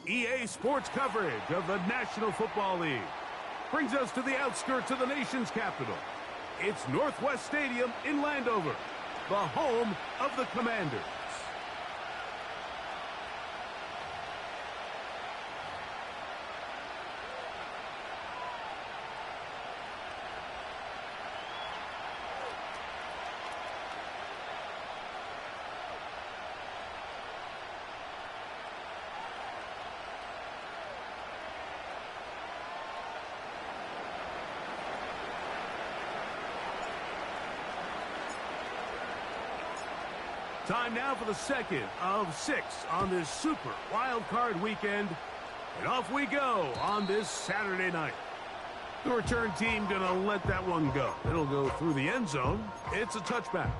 EA Sports coverage of the National Football League brings us to the outskirts of the nation's capital. It's Northwest Stadium in Landover, the home of the Commanders. Time now for the second of 6 on this Super Wildcard weekend. And off we go on this Saturday night. The return team going to let that one go. It'll go through the end zone. It's a touchback.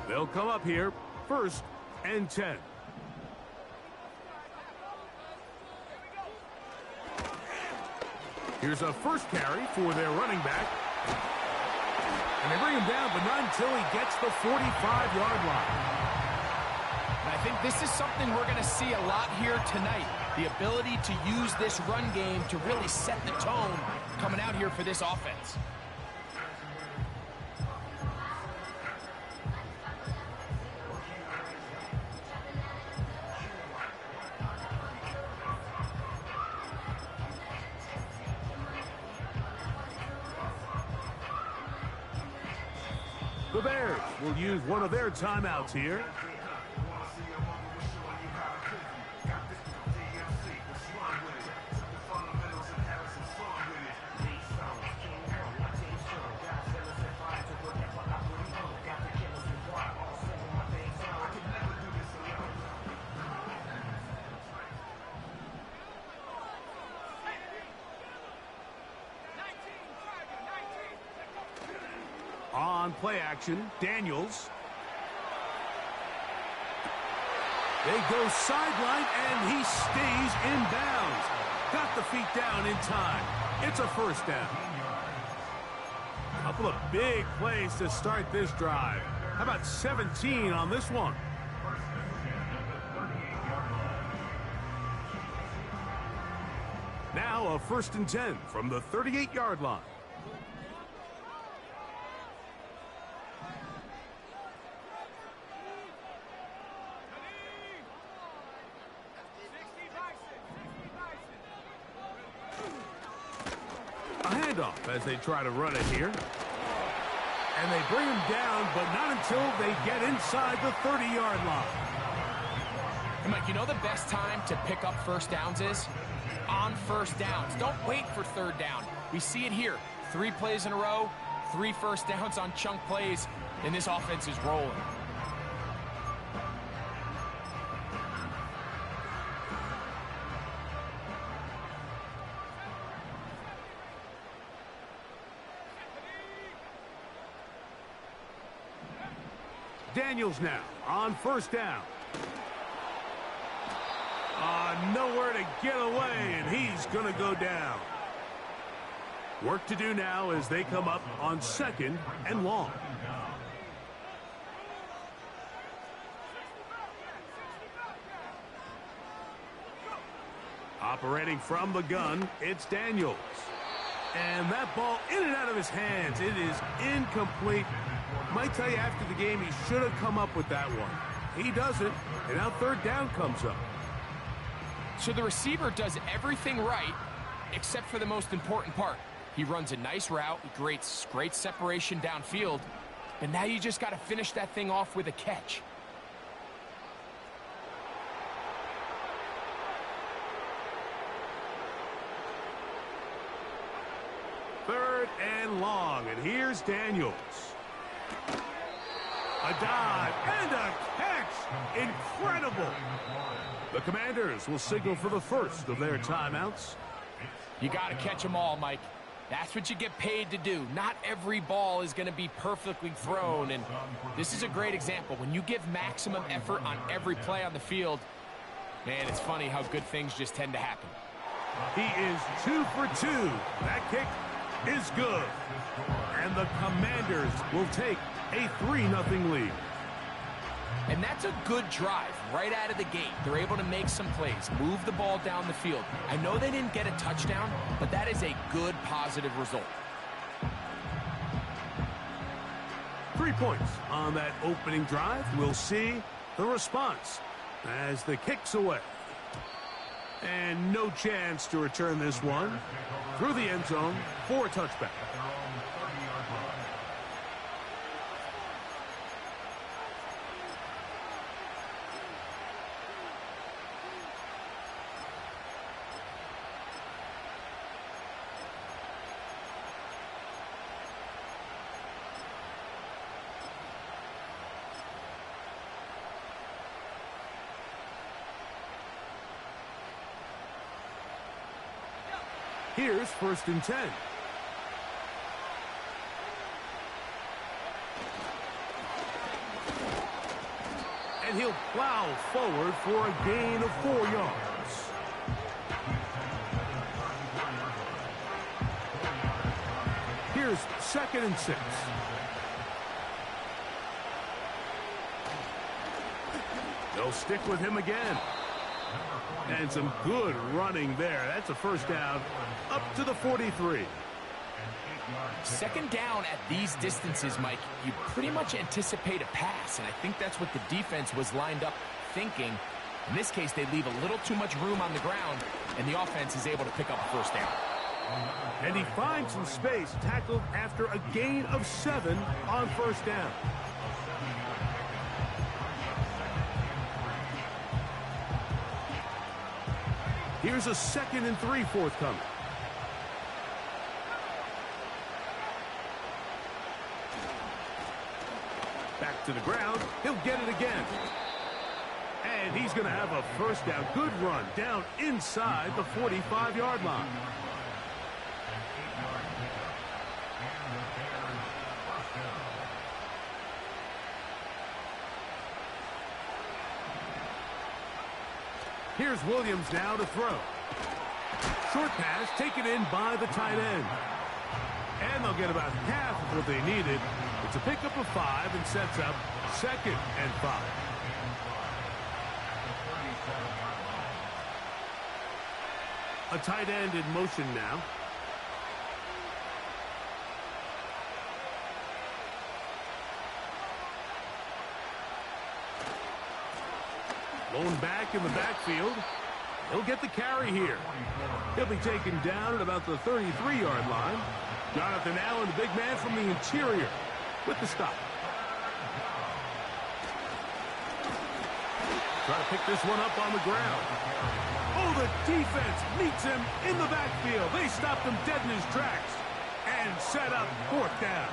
They'll come up here. 1st and 10. Here's a first carry for their running back. And they bring him down, but not until he gets the 45-yard line. And I think this is something we're going to see a lot here tonight. The ability to use this run game to really set the tone coming out here for this offense. The Bears will use one of their timeouts here. On play action, Daniels. They go sideline, and he stays in bounds. Got the feet down in time. It's a first down. A couple of big plays to start this drive. How about 17 on this one? Now a 1st and 10 from the 38-yard line. Handoff as they try to run it here. And they bring him down, but not until they get inside the 30-yard line. And Mike, you know the best time to pick up first downs is? On first downs. Don't wait for 3rd down. We see it here. 3 plays in a row, 3 first downs on chunk plays, and this offense is rolling. Daniels now on 1st down. Nowhere to get away, and he's going to go down. Work to do now as they come up on 2nd and long. Operating from the gun, it's Daniels. And that ball in and out of his hands. It is incomplete. Might tell you after the game he should have come up with that one. He doesn't, and now 3rd down comes up. So the receiver does everything right except for the most important part. He runs a nice route, creates great separation downfield, but now you just got to finish that thing off with a catch. Third and long, and here's Daniels. A dive and a catch. Incredible. The Commanders will signal for the first of their timeouts. You got to catch them all, Mike. That's what you get paid to do. Not every ball is going to be perfectly thrown, and this is a great example. When you give maximum effort on every play on the field, man, it's funny how good things just tend to happen. He is 2 for 2. That kick is good. And the Commanders will take a 3-0 lead. And that's a good drive right out of the gate. They're able to make some plays, move the ball down the field. I know they didn't get a touchdown, but that is a good, positive result. 3 points on that opening drive. We'll see the response as the kick's away. And no chance to return this one through the end zone for a touchback. Here's 1st and 10. And he'll plow forward for a gain of 4 yards. Here's 2nd and 6. They'll stick with him again. And some good running there. That's a 1st down up to the 43. 2nd down at these distances, Mike, you pretty much anticipate a pass, and I think that's what the defense was lined up thinking. In this case, they leave a little too much room on the ground, and the offense is able to pick up a 1st down. And he finds some space, tackled after a gain of 7 on 1st down. Here's a 2nd and 3 forthcoming. Back to the ground. He'll get it again. And he's going to have a 1st down. Good run down inside the 45-yard line. Here's Williams now to throw. Short pass taken in by the tight end. And they'll get about half of what they needed. It's a pickup of 5 and sets up 2nd and 5. A tight end in motion now. Blown back in the backfield. He'll get the carry here. He'll be taken down at about the 33-yard line. Jonathan Allen, the big man from the interior, with the stop. Try to pick this one up on the ground. Oh, the defense meets him in the backfield. They stopped him dead in his tracks and set up 4th down.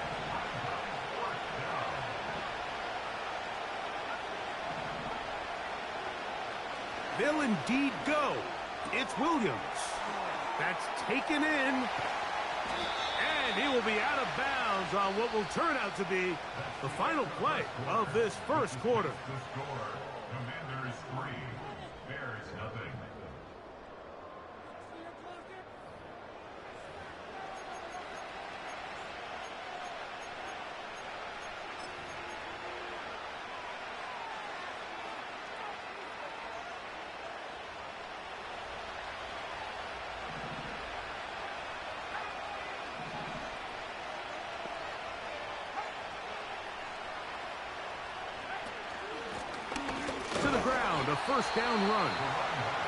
They'll indeed go. It's Williams. That's taken in. And he will be out of bounds on what will turn out to be the final play of this 1st quarter. Commanders 3, Bears nothing. To the ground, a 1st down run.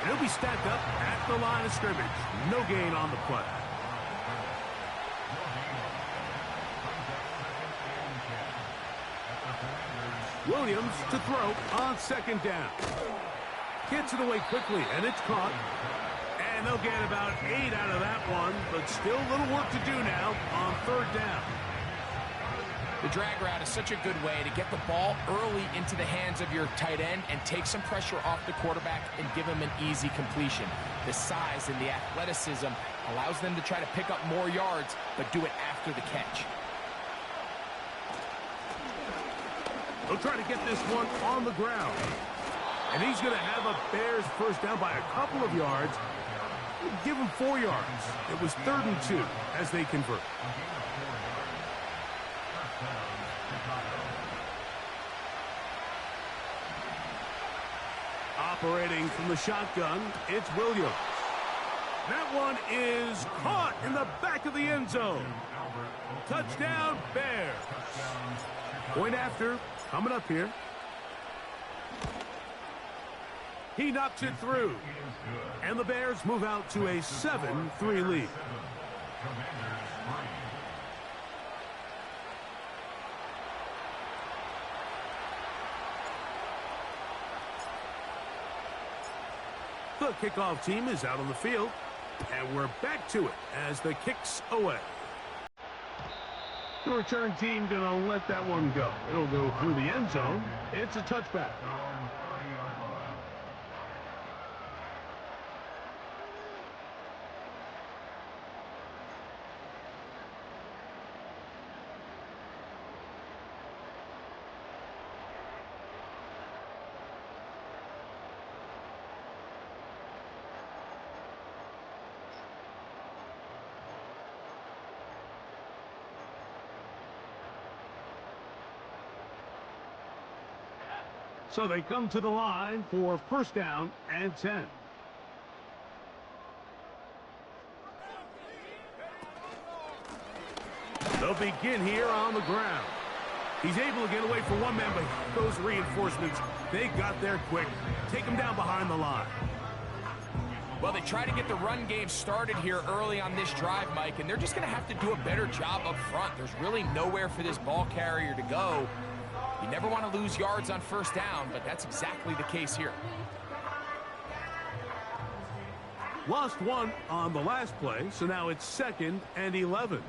And he'll be stacked up at the line of scrimmage. No gain on the play. Williams to throw on 2nd down. Gets it away quickly, and it's caught. And they'll get about 8 out of that one, but still a little work to do now on 3rd down. The drag route is such a good way to get the ball early into the hands of your tight end and take some pressure off the quarterback and give him an easy completion. The size and the athleticism allows them to try to pick up more yards, but do it after the catch. They'll try to get this one on the ground. And he's going to have a Bears 1st down by a couple of yards. Give him 4 yards. It was 3rd and 2 as they convert. Operating from the shotgun, it's Williams. That one is caught in the back of the end zone. Touchdown, Bears. Point after, coming up here. He knocks it through. And the Bears move out to a 7-3 lead. The kickoff team is out on the field. And we're back to it as the kick's away. The return team going to let that one go. It'll go through the end zone. It's a touchback. So they come to the line for 1st down and 10. They'll begin here on the ground. He's able to get away from one man, but those reinforcements, they got there quick. Take him down behind the line. Well, they try to get the run game started here early on this drive, Mike, and they're just going to have to do a better job up front. There's really nowhere for this ball carrier to go. You never want to lose yards on 1st down, but that's exactly the case here. Lost 1 on the last play, so now it's 2nd and 11.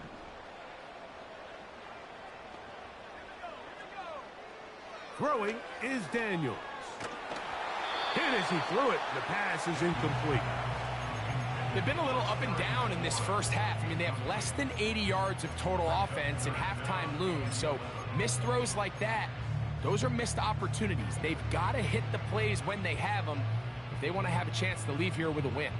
Throwing is Daniels. Hit as he threw it. The pass is incomplete. They've been a little up and down in this first half. I mean, they have less than 80 yards of total offense and halftime looms. So missed throws like that, those are missed opportunities. They've got to hit the plays when they have them if they want to have a chance to leave here with a win.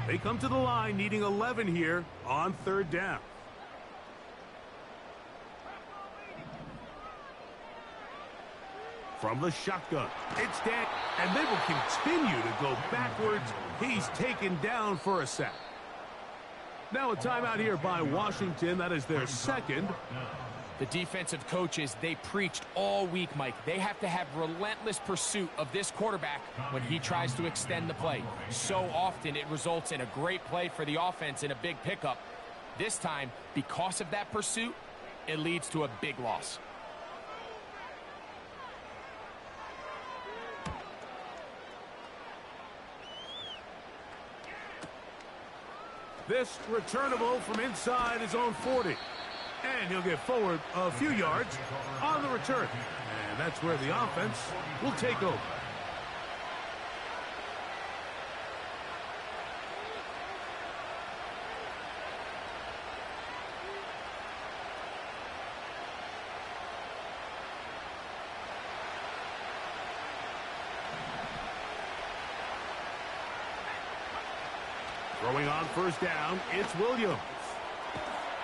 They come to the line needing 11 here on 3rd down. From the shotgun, it's Dan, and they will continue to go backwards. He's taken down for a sack. Now a timeout here by Washington. That is their 2nd. The defensive coaches, they preached all week, Mike. They have to have relentless pursuit of this quarterback when he tries to extend the play. So often it results in a great play for the offense and a big pickup. This time, because of that pursuit, it leads to a big loss. This returnable from inside his own 40. And he'll get forward a few yards on the return. And that's where the offense will take over. Throwing on 1st down, it's Williams.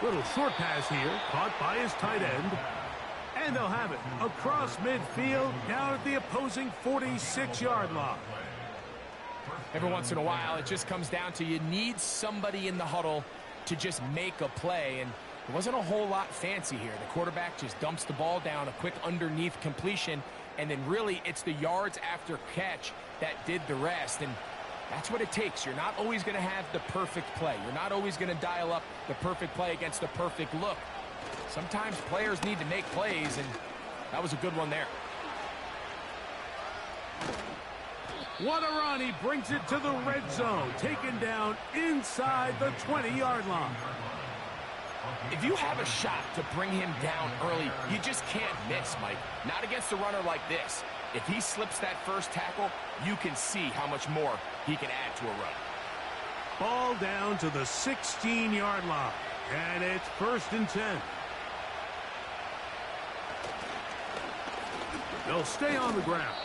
Little short pass here, caught by his tight end. And they'll have it across midfield, down at the opposing 46-yard line. Every once in a while, it just comes down to you need somebody in the huddle to just make a play. And it wasn't a whole lot fancy here. The quarterback just dumps the ball down, a quick underneath completion, and then really it's the yards after catch that did the rest. And that's what it takes. You're not always going to have the perfect play. You're not always going to dial up the perfect play against the perfect look. Sometimes players need to make plays, and that was a good one there. What a run. He brings it to the red zone. Taken down inside the 20-yard line. If you have a shot to bring him down early, you just can't miss, Mike. Not against a runner like this. If he slips that first tackle, you can see how much more he can add to a run. Ball down to the 16-yard line. And it's 1st and 10. They'll stay on the ground.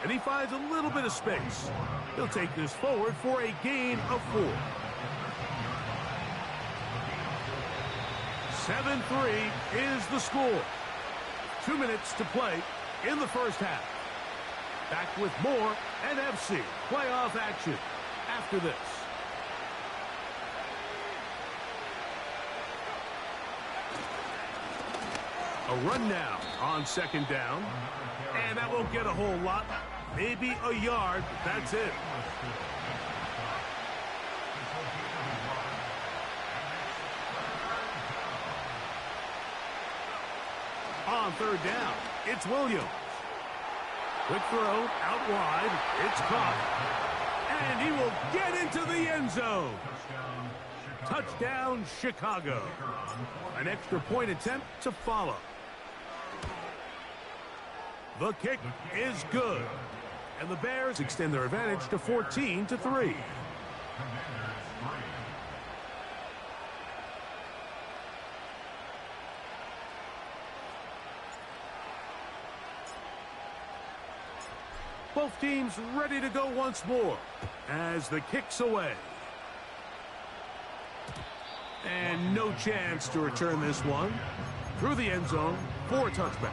And he finds a little bit of space. He'll take this forward for a gain of 4. 7-3 is the score. 2 minutes to play in the first half. Back with more NFC playoff action after this. A run now on second down. And that won't get a whole lot. Maybe a yard. That's it. On third down, it's Williams. Quick throw out wide. It's caught. And he will get into the end zone. Touchdown, Chicago. An extra point attempt to follow. The kick is good. And the Bears extend their advantage to 14-3. Both teams ready to go once more as the kick's away. And no chance to return this one. Through the end zone for a touchback.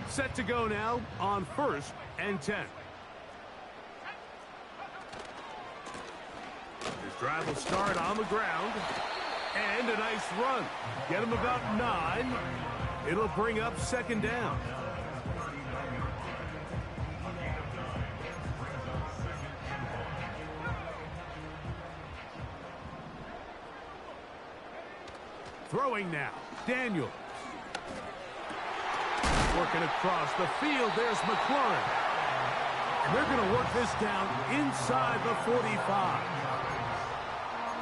Set to go now on 1st and 10. This drive will start on the ground. And a nice run. Get him about 9. It'll bring up second down. Throwing now, Daniels. Working across the field, there's McLaurin. And they're going to work this down inside the 45.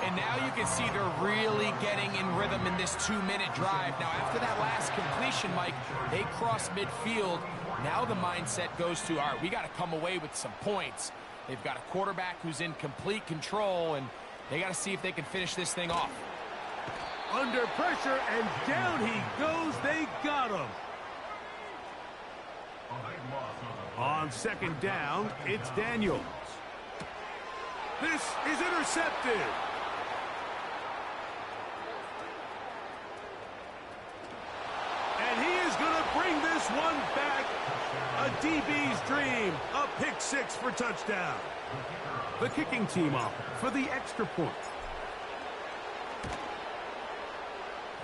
And now you can see they're really getting in rhythm in this 2-minute drive. Now, after that last completion, Mike, they cross midfield. Now the mindset goes to, all right, we got to come away with some points. They've got a quarterback who's in complete control, and they got to see if they can finish this thing off. Under pressure, and down he goes. They got him. On second down, it's Daniels. This is intercepted. And he is going to bring this one back. A DB's dream. A pick 6 for touchdown. The kicking team off for the extra point.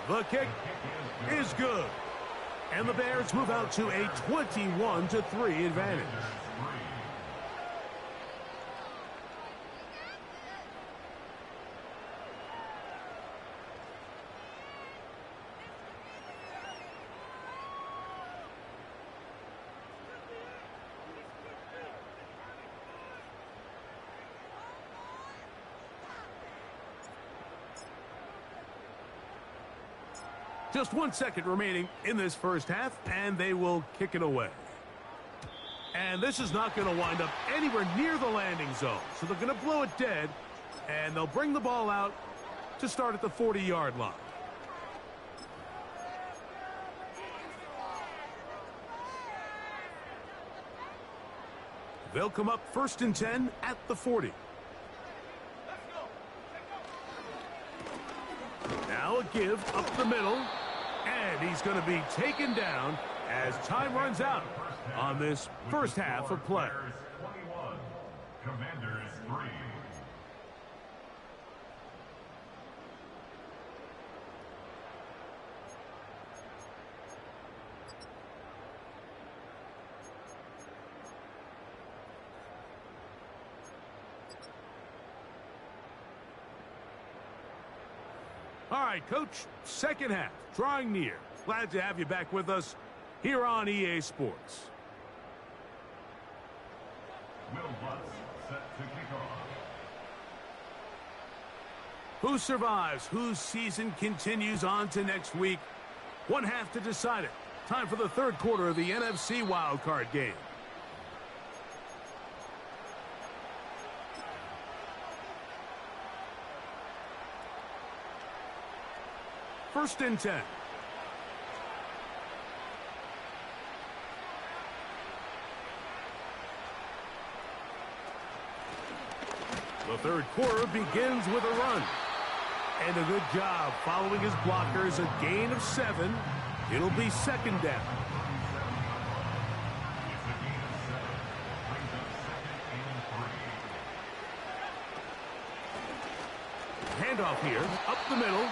The kick is good. And the Bears move out to a 21-3 advantage. Just 1 second remaining in this first half, and they will kick it away. And this is not going to wind up anywhere near the landing zone. So they're going to blow it dead, and they'll bring the ball out to start at the 40-yard line. They'll come up 1st and 10 at the 40. Now a give up the middle. And he's going to be taken down as time runs out on this first half of play. 21, Commanders 3. All right, Coach, second half, drawing near. Glad to have you back with us here on EA Sports. Will Butts set to kick off. Who survives? Whose season continues on to next week? 1 half to decide it. Time for the third quarter of the NFC Wildcard game. First and 10. The third quarter begins with a run. And a good job following his blockers. A gain of 7. It'll be second down. Handoff here, up the middle.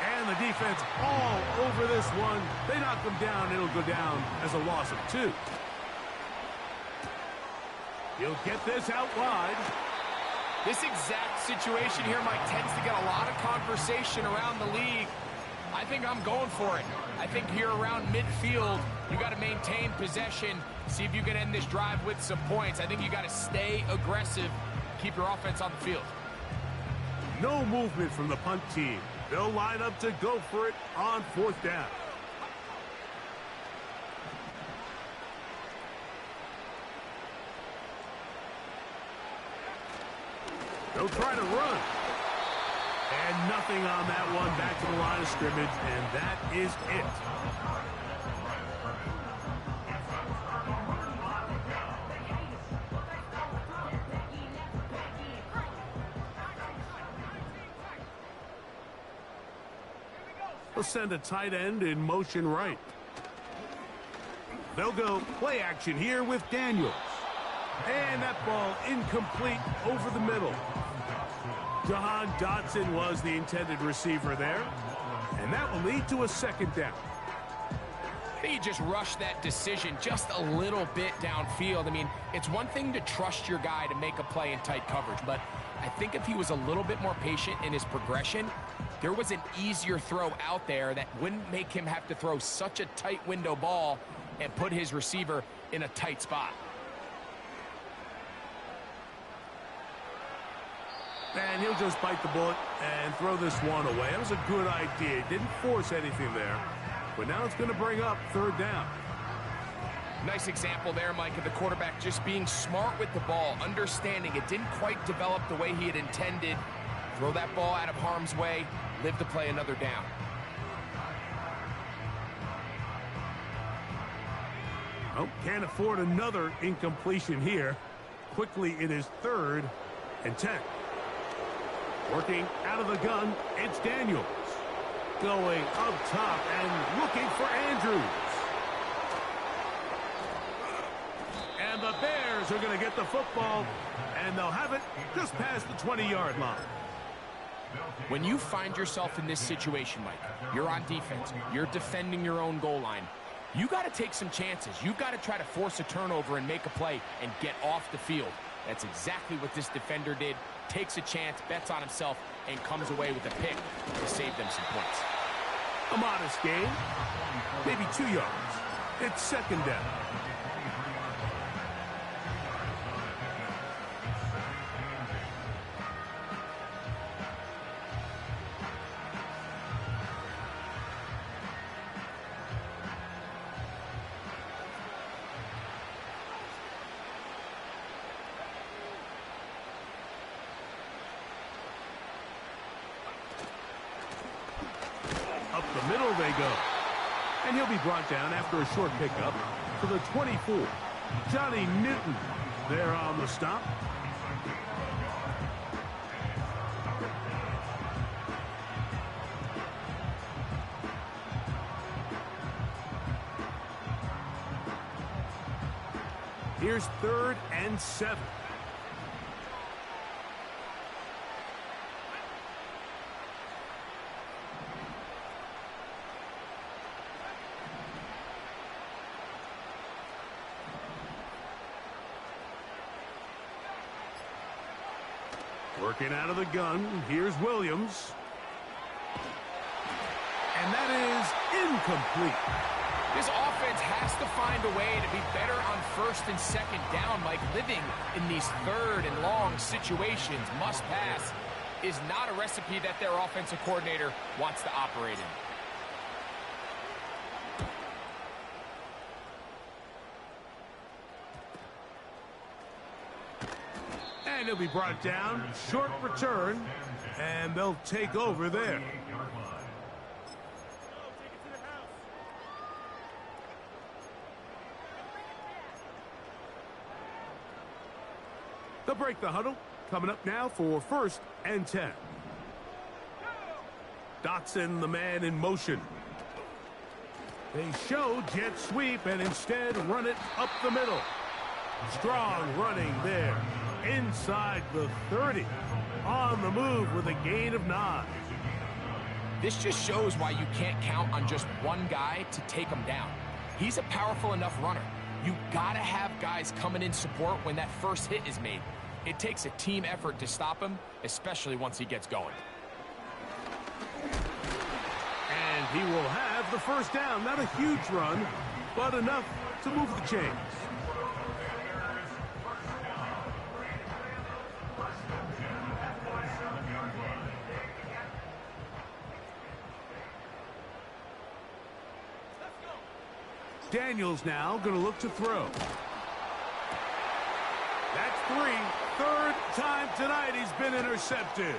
And the defense all over this one. They knock him down. It'll go down as a loss of 2. He'll get this out wide. This exact situation here, Mike, tends to get a lot of conversation around the league. I think I'm going for it. I think here around midfield, you got to maintain possession, see if you can end this drive with some points. I think you got to stay aggressive, keep your offense on the field. No movement from the punt team. They'll line up to go for it on 4th down. They'll try to run. And nothing on that one. Back to the line of scrimmage, and that is it. They'll send a tight end in motion right. They'll go play action here with Daniels. And that ball incomplete over the middle. Jahan Dotson was the intended receiver there. And that will lead to a second down. He just rushed that decision just a little bit downfield. I mean, it's one thing to trust your guy to make a play in tight coverage, but I think if he was a little bit more patient in his progression, there was an easier throw out there that wouldn't make him have to throw such a tight window ball and put his receiver in a tight spot. And he'll just bite the bullet and throw this one away. That was a good idea. Didn't force anything there. But now it's going to bring up 3rd down. Nice example there, Mike, of the quarterback just being smart with the ball, understanding it didn't quite develop the way he had intended. Throw that ball out of harm's way, live to play another down. Oh, can't afford another incompletion here. Quickly it is 3rd and 10. Working out of the gun, it's Daniels. Going up top and looking for Andrews. And the Bears are going to get the football, and they'll have it just past the 20-yard line. When you find yourself in this situation, Mike, you're on defense, you're defending your own goal line, you got to take some chances. You've got to try to force a turnover and make a play and get off the field. That's exactly what this defender did. Takes a chance, bets on himself, and comes away with a pick to save them some points. A modest gain, maybe 2 yards. It's second down. Up the middle they go. And he'll be brought down after a short pickup to the 24. Johnny Newton there on the stop. Here's 3rd and 7. Working out of the gun, here's Williams. And that is incomplete. This offense has to find a way to be better on 1st and 2nd down. Like, living in these 3rd and long situations, must pass, is not a recipe that their offensive coordinator wants to operate in. And he'll be brought down. Short return. And they'll take over there. They'll break the huddle. Coming up now for 1st and 10. Dotson, the man in motion. They show jet sweep and instead run it up the middle. Strong running there. Inside the 30. On the move with a gain of 9. This just shows why you can't count on just one guy to take him down. He's a powerful enough runner. You gotta have guys coming in support when that first hit is made. It takes a team effort to stop him, especially once he gets going. And he will have the first down. Not a huge run, but enough to move the chains. Daniels now going to look to throw. That's 3. Third time tonight he's been intercepted.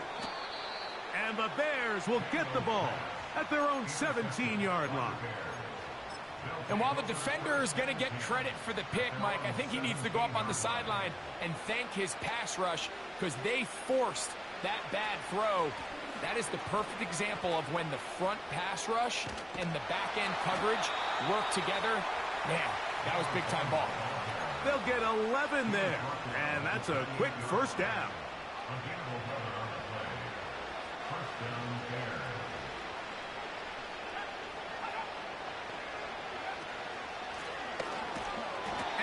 And the Bears will get the ball at their own 17-yard line. And while the defender is going to get credit for the pick, Mike, I think he needs to go up on the sideline and thank his pass rush because they forced that bad throw. That is the perfect example of when the front pass rush and the back-end coverage work together. Man, that was big-time ball. They'll get 11 there, and that's a quick first down.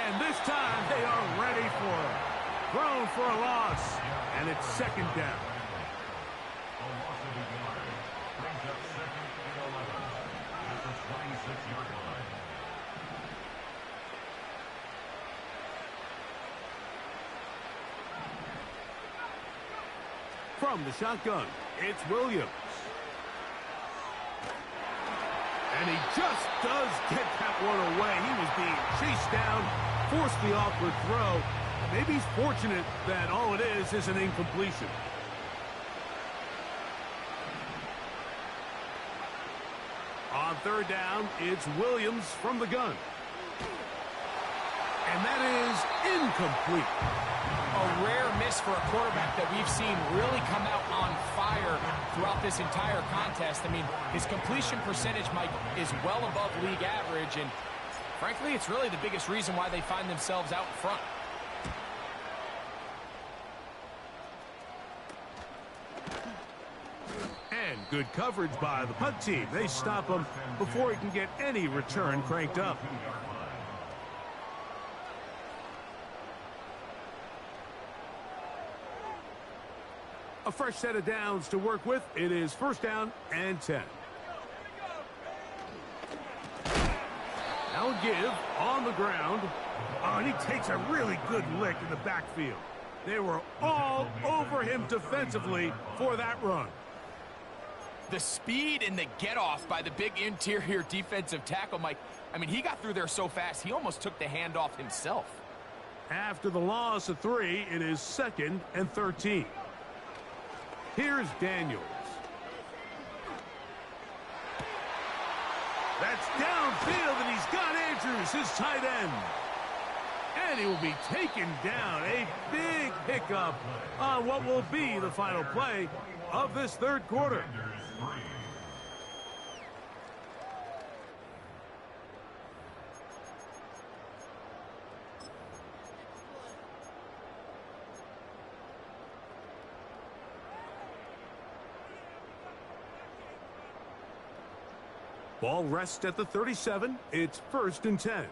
And this time they are ready for it. Thrown for a loss, and it's 2nd down. From the shotgun, it's Williams. And he just does get that one away. He was being chased down, forced the awkward throw. Maybe he's fortunate that all it is an incompletion. On 3rd down, it's Williams from the gun. And that is incomplete. A rare miss for a quarterback that we've seen really come out on fire throughout this entire contest. I mean, his completion percentage, Mike, is well above league average, and frankly, it's really the biggest reason why they find themselves out in front. And good coverage by the punt team. They stop him before he can get any return cranked up. A fresh set of downs to work with. It is 1st down and 10. Now a give on the ground. Oh, and he takes a really good lick in the backfield. They were all over him defensively for that run. The speed and the get-off by the big interior defensive tackle, Mike. I mean, he got through there so fast, he almost took the handoff himself. After the loss of 3, it is 2nd and 13. Here's Daniels. That's downfield, and he's got Andrews, his tight end. And he will be taken down. A big hiccup on what will be the final play of this 3rd quarter. Ball rests at the 37. It's 1st and 10.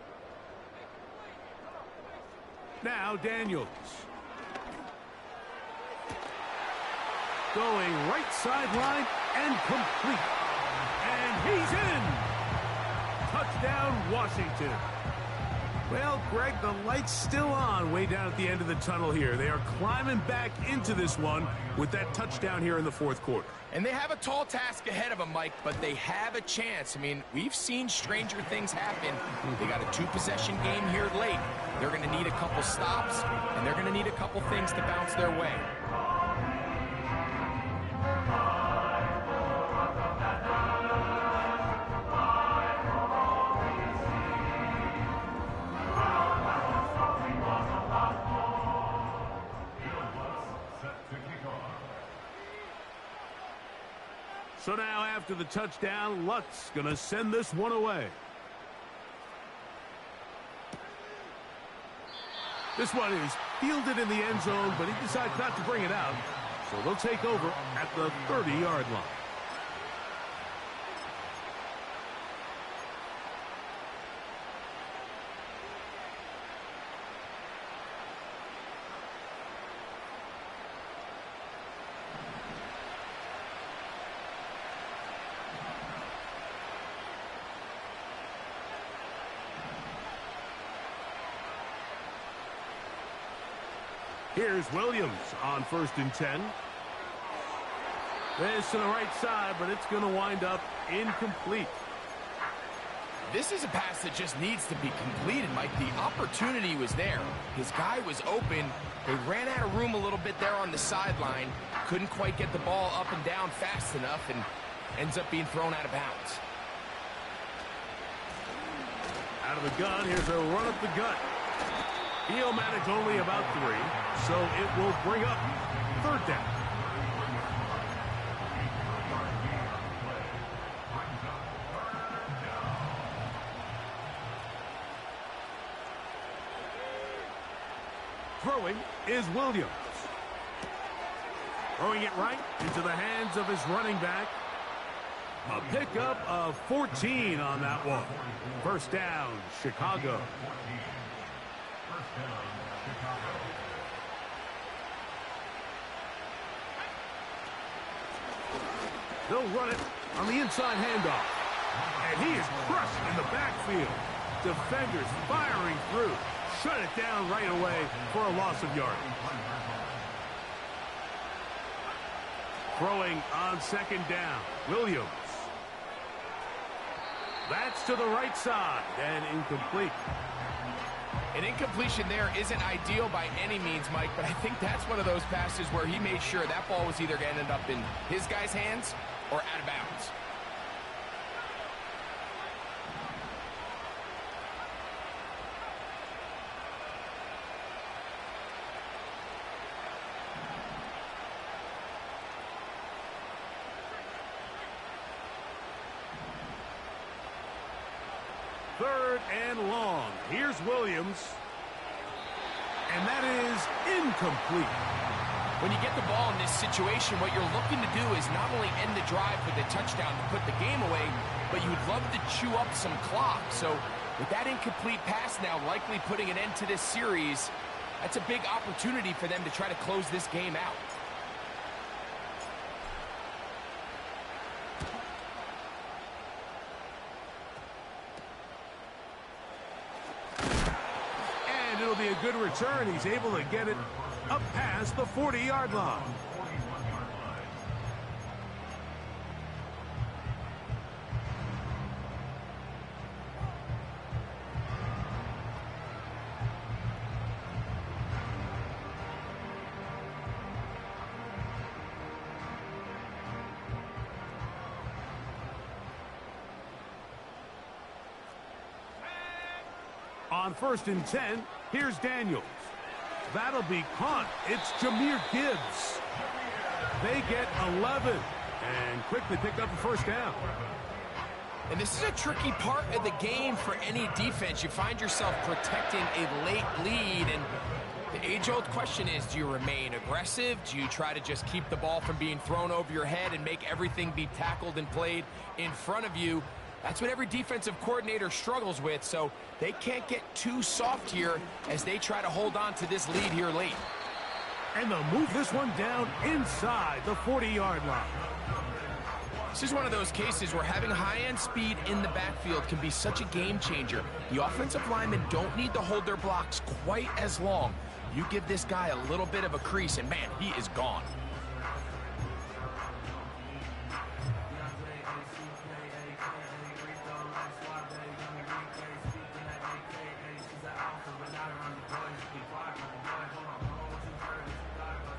Now Daniels. Going right sideline and complete. And he's in. Touchdown, Washington. Well, Greg, the light's still on way down at the end of the tunnel here. They are climbing back into this one with that touchdown here in the 4th quarter. And they have a tall task ahead of them, Mike, but they have a chance. I mean, we've seen stranger things happen. They got a 2-possession game here late. They're going to need a couple stops, and they're going to need a couple things to bounce their way. So now after the touchdown, Luck's going to send this one away. This one is fielded in the end zone, but he decides not to bring it out. So they'll take over at the 30-yard line. Here's Williams on 1st and 10. This to the right side, but it's going to wind up incomplete. This is a pass that just needs to be completed, Mike. The opportunity was there. His guy was open. They ran out of room a little bit there on the sideline. Couldn't quite get the ball up and down fast enough, and ends up being thrown out of bounds. Out of the gun, here's a run up the gut. He'll manage only about 3, so it will bring up 3rd down. Throwing is Williams. Throwing it right into the hands of his running back. A pickup of 14 on that one. 1st down, Chicago. They'll run it on the inside handoff. And he is crushed in the backfield. Defenders firing through. Shut it down right away for a loss of yardage. Throwing on 2nd down, Williams. That's to the right side and incomplete. An incompletion there isn't ideal by any means, Mike, but I think that's one of those passes where he made sure that ball was either going to end up in his guy's hands or out of bounds. Third and long. Here's Williams. And that is incomplete. When you get the ball in this situation, what you're looking to do is not only end the drive with a touchdown to put the game away, but you'd love to chew up some clock. So with that incomplete pass now likely putting an end to this series, that's a big opportunity for them to try to close this game out. It'll be a good return. He's able to get it up past the 40-yard line. On 1st and 10, here's Daniels. That'll be caught. It's Jahmyr Gibbs. They get 11 and quickly pick up the 1st down. And this is a tricky part of the game for any defense. You find yourself protecting a late lead, and the age-old question is, do you remain aggressive? Do you try to just keep the ball from being thrown over your head and make everything be tackled and played in front of you? That's what every defensive coordinator struggles with, so they can't get too soft here as they try to hold on to this lead here late. And they'll move this one down inside the 40-yard line. This is one of those cases where having high-end speed in the backfield can be such a game changer. The offensive linemen don't need to hold their blocks quite as long. You give this guy a little bit of a crease, and man, he is gone.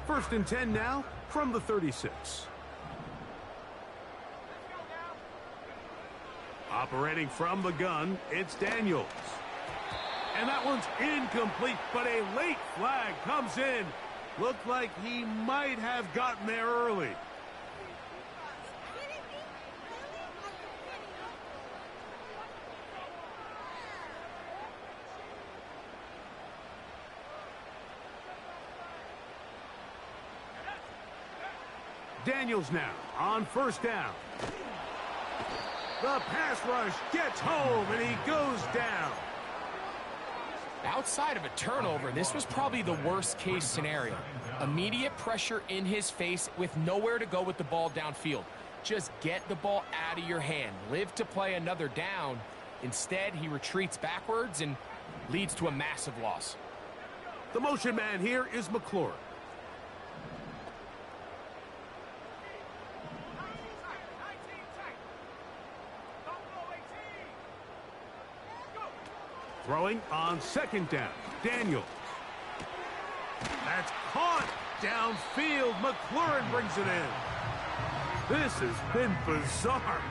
First and 10 now from the 36. Operating from the gun, it's Daniels. And that one's incomplete, but a late flag comes in. Looked like he might have gotten there early. Daniels now on first down. The pass rush gets home, and he goes down. Outside of a turnover, this was probably the worst-case scenario. Immediate pressure in his face with nowhere to go with the ball downfield. Just get the ball out of your hand. Live to play another down. Instead, he retreats backwards and leads to a massive loss. The motion man here is McLaurin. Throwing on second down. Daniel. That's caught downfield. McLaurin brings it in. This has been bizarre.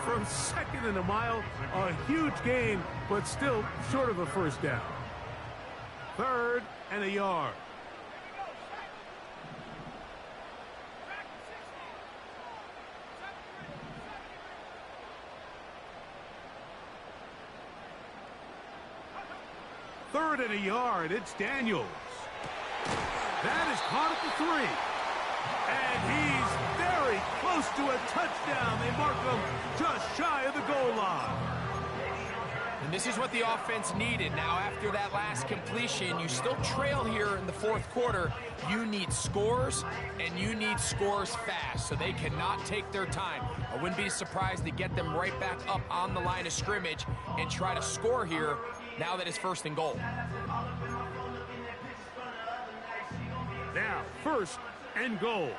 From second and a mile, a huge gain, but still short of a first down. 3rd and a yard. Third and a yard. It's Daniels. That is caught at the 3. And he's very close to a touchdown. They mark him just shy of the goal line. And this is what the offense needed. Now, after that last completion, you still trail here in the 4th quarter. You need scores, and you need scores fast, so they cannot take their time. I wouldn't be surprised to get them right back up on the line of scrimmage and try to score here now that it's 1st and goal. Now, 1st and goal.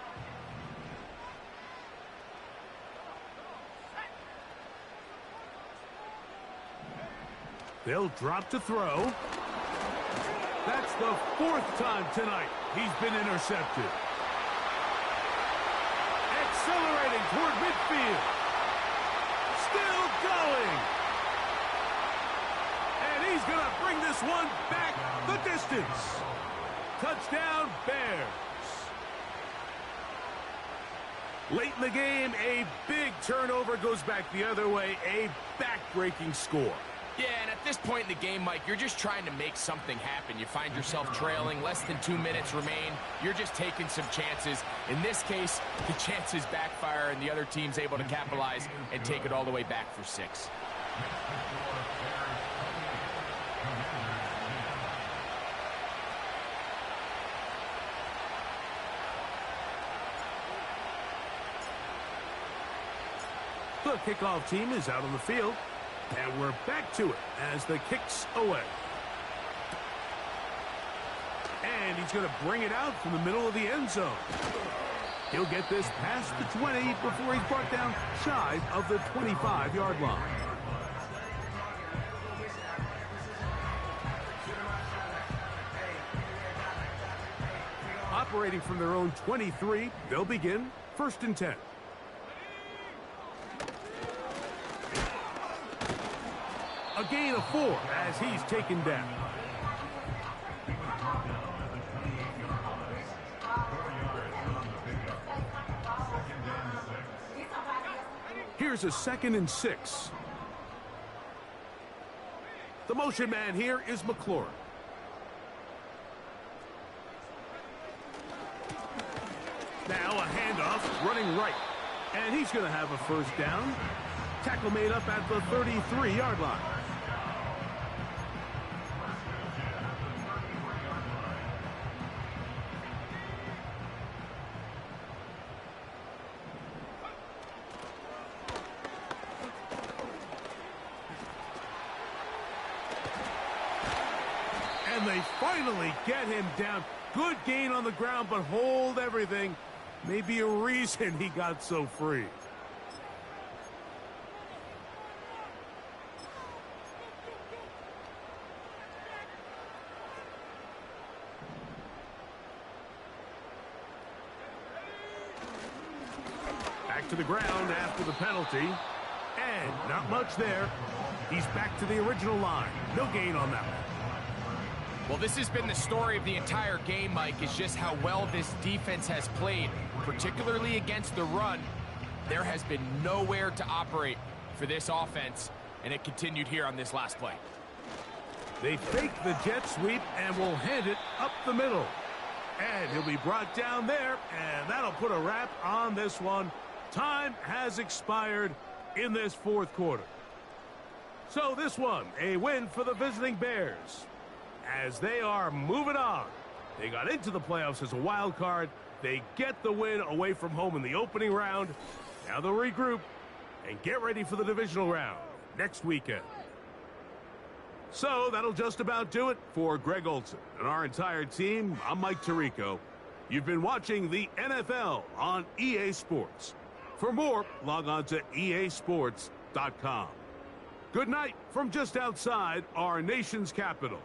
They'll drop to throw. That's the 4th time tonight he's been intercepted. Accelerating toward midfield. Still going. And he's going to bring this one back the distance. Touchdown, Bears. Late in the game, a big turnover goes back the other way. A back-breaking score. Yeah, and at this point in the game, Mike, you're just trying to make something happen. You find yourself trailing, less than 2 minutes remain. You're just taking some chances. In this case, the chances backfire, and the other team's able to capitalize and take it all the way back for 6. The kickoff team is out on the field. And we're back to it as the kick's away. And he's going to bring it out from the middle of the end zone. He'll get this past the 20 before he's brought down shy of the 25-yard line. Operating from their own 23, they'll begin 1st and 10. A gain of 4 as he's taken down. Here's a 2nd and 6. The motion man here is McLaurin. Now a handoff running right. And he's going to have a 1st down. Tackle made up at the 33-yard line. And they finally get him down. Good gain on the ground, but hold everything. Maybe a reason he got so free. Back to the ground after the penalty. And not much there. He's back to the original line. No gain on that one. Well, this has been the story of the entire game, Mike, is just how well this defense has played, particularly against the run. There has been nowhere to operate for this offense, and it continued here on this last play. They fake the jet sweep and will hand it up the middle. And he'll be brought down there, and that'll put a wrap on this one. Time has expired in this fourth quarter. So this one, a win for the visiting Bears, as they are moving on. They got into the playoffs as a wild card. They get the win away from home in the opening round. Now they'll regroup and get ready for the divisional round next weekend. So that'll just about do it for Greg Olson and our entire team. I'm Mike Tirico. You've been watching the NFL on EA Sports. For more, log on to easports.com. Good night from just outside our nation's capital.